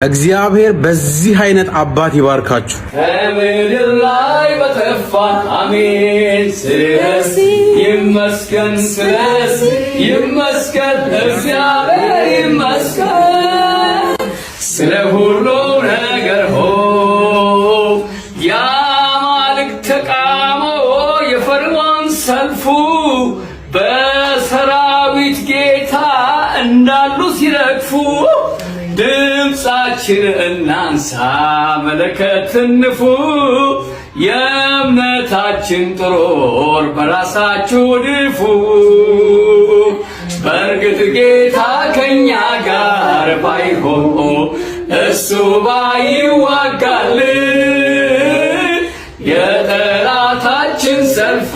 እግዚአብሔር በዚህ አይነት አባት ይባርካችሁ። ከምድር ላይ በጠፋ አሜን። ስለዚህ ይመስገን፣ ስለዚህ ይመስገን፣ እግዚአብሔር ይመስገን ስለ ሁሉ ነገር የአማልክት ተቃውሞ የፈርዖን ሰልፉ በሰራዊት ጌታ እንዳሉ ሲረግፉ ድምፃችን እናንሳ መለከት ንፉ የእምነታችን ጥሩር በራሳችሁ ድፉ። በእርግጥ ጌታ ከኛ ጋር ባይሆን እሱ ባይዋጋልን የጠላታችን ሰልፍ